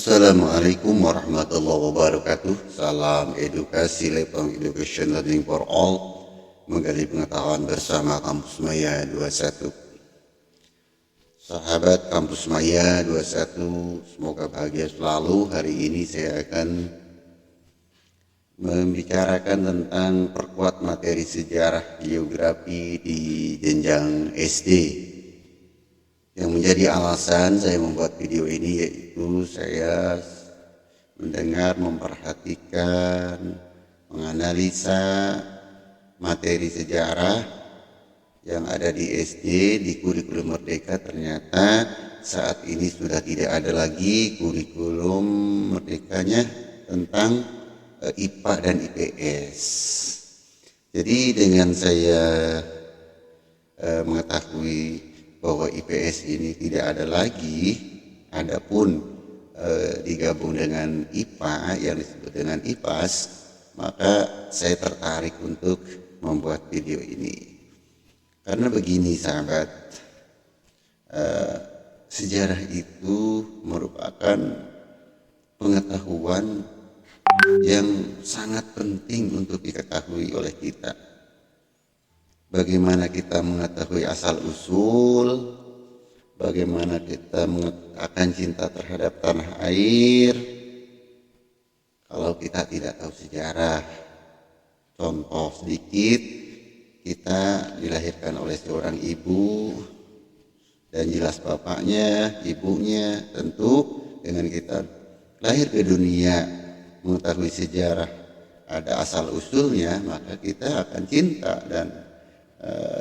Assalamualaikum warahmatullahi wabarakatuh. Salam edukasi, Lepang Education Learning for All. Menggali pengetahuan bersama Kampus Maya 21. Sahabat Kampus Maya 21, semoga bahagia selalu. Hari ini saya akan membicarakan tentang perkuat materi sejarah geografi di jenjang SD. Yang menjadi alasan saya membuat video ini yaitu saya mendengar, memperhatikan, menganalisa materi sejarah yang ada di SD, di kurikulum Merdeka. Ternyata saat ini sudah tidak ada lagi kurikulum Merdekanya tentang IPA dan IPS. Jadi dengan saya mengetahui bahwa IPS ini tidak ada lagi, adapun digabung dengan IPA yang disebut dengan IPAS, maka saya tertarik untuk membuat video ini. Karena begini sahabat, sejarah itu merupakan pengetahuan yang sangat penting untuk diketahui oleh kita. Bagaimana kita mengetahui asal-usul, bagaimana kita akan cinta terhadap tanah air, kalau kita tidak tahu sejarah. Contoh sedikit, kita dilahirkan oleh seorang ibu, dan jelas bapaknya, ibunya. Tentu dengan kita lahir ke dunia, mengetahui sejarah, ada asal-usulnya, maka kita akan cinta dan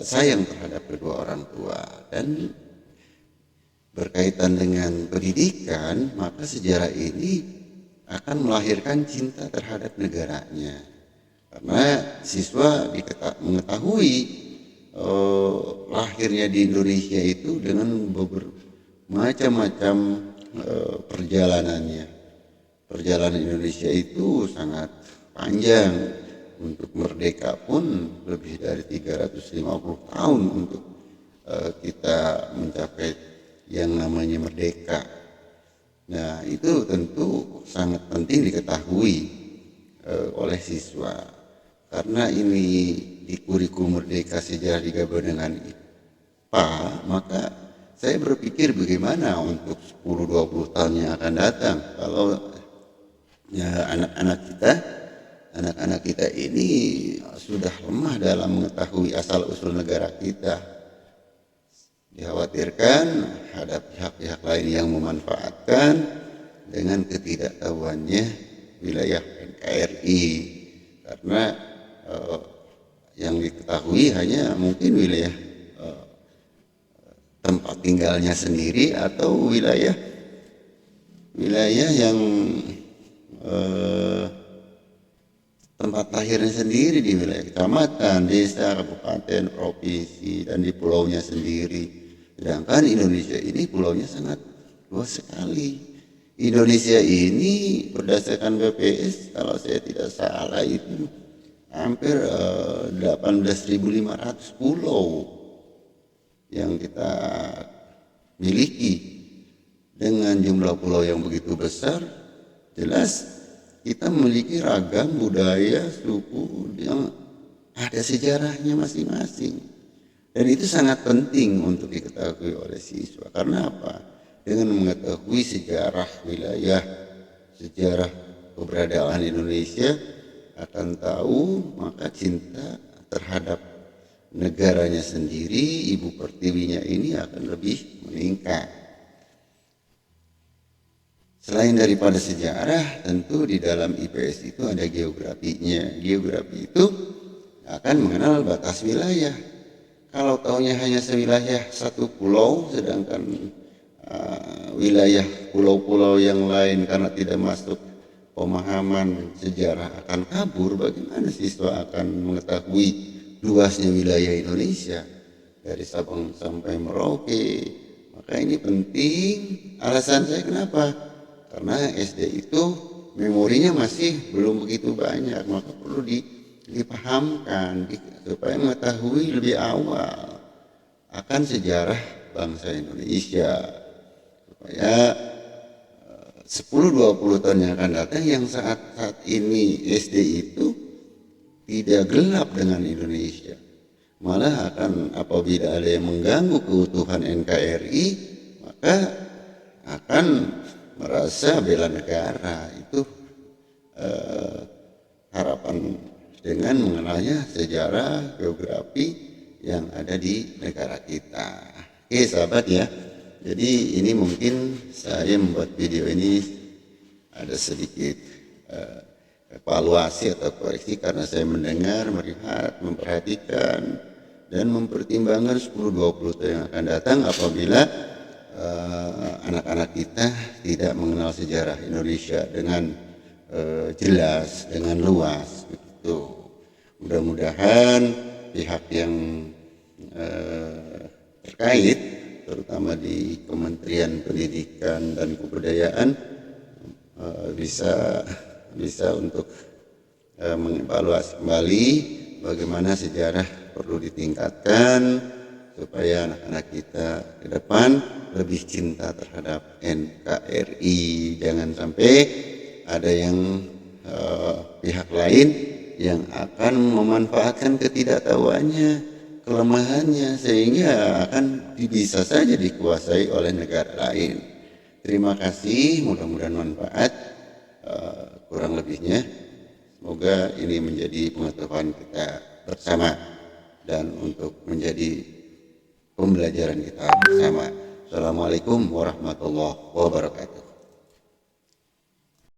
sayang terhadap kedua orang tua. Dan berkaitan dengan pendidikan, maka sejarah ini akan melahirkan cinta terhadap negaranya, karena siswa mengetahui lahirnya di Indonesia itu dengan macam-macam perjalanannya. Perjalanan Indonesia itu sangat panjang. Untuk merdeka pun lebih dari 350 tahun untuk kita mencapai yang namanya merdeka. Nah, itu tentu sangat penting diketahui oleh siswa. Karena ini di kurikulum Merdeka Sejarah digabung dengan IPA, maka saya berpikir bagaimana untuk 10-20 tahun yang akan datang kalau ya anak-anak kita ini sudah lemah dalam mengetahui asal-usul negara kita. Dikhawatirkan ada pihak-pihak lain yang memanfaatkan dengan ketidaktahuannya wilayah NKRI, karena yang diketahui hanya mungkin wilayah tempat tinggalnya sendiri atau wilayah yang tempat lahirnya sendiri di wilayah kecamatan, desa, kabupaten, provinsi, dan di pulaunya sendiri. Sedangkan Indonesia ini pulaunya sangat luas sekali. Indonesia ini berdasarkan BPS, kalau saya tidak salah itu hampir 18.500 pulau yang kita miliki. Dengan jumlah pulau yang begitu besar, jelas kita memiliki ragam budaya, suku yang ada sejarahnya masing-masing. Dan itu sangat penting untuk diketahui oleh siswa. Karena apa? Dengan mengetahui sejarah wilayah, sejarah keberadaan Indonesia, akan tahu maka cinta terhadap negaranya sendiri, ibu pertiwinya ini akan lebih meningkat. Selain daripada sejarah, tentu di dalam IPS itu ada geografinya. Geografi itu akan mengenal batas wilayah. Kalau taunya hanya sewilayah satu pulau, sedangkan wilayah pulau-pulau yang lain karena tidak masuk pemahaman sejarah akan kabur, bagaimana siswa akan mengetahui luasnya wilayah Indonesia dari Sabang sampai Merauke? Maka ini penting. Alasan saya kenapa? Karena SD itu memorinya masih belum begitu banyak, maka perlu dipahamkan supaya mengetahui lebih awal akan sejarah bangsa Indonesia, supaya 10-20 tahun yang akan datang, yang saat ini SD itu tidak gelap dengan Indonesia. Malah akan, apabila ada yang mengganggu keutuhan NKRI, maka akan merasa bela negara. Itu harapan dengan mengenalnya sejarah geografi yang ada di negara kita. Oke sahabat ya, jadi ini mungkin saya membuat video ini ada sedikit evaluasi atau koreksi karena saya mendengar, melihat, memperhatikan dan mempertimbangkan 10-20 tahun yang akan datang apabila anak-anak kita tidak mengenal sejarah Indonesia dengan jelas, dengan luas begitu. Mudah-mudahan pihak yang terkait, terutama di Kementerian Pendidikan dan Kebudayaan, bisa untuk mengevaluasi kembali bagaimana sejarah perlu ditingkatkan supaya anak-anak kita ke depan lebih cinta terhadap NKRI. Jangan sampai ada yang pihak lain yang akan memanfaatkan ketidaktahuannya, kelemahannya, sehingga akan bisa saja dikuasai oleh negara lain. Terima kasih, mudah-mudahan manfaat. Kurang lebihnya semoga ini menjadi pengetahuan kita bersama dan untuk menjadi pembelajaran kita bersama. Assalamualaikum warahmatullahi wabarakatuh.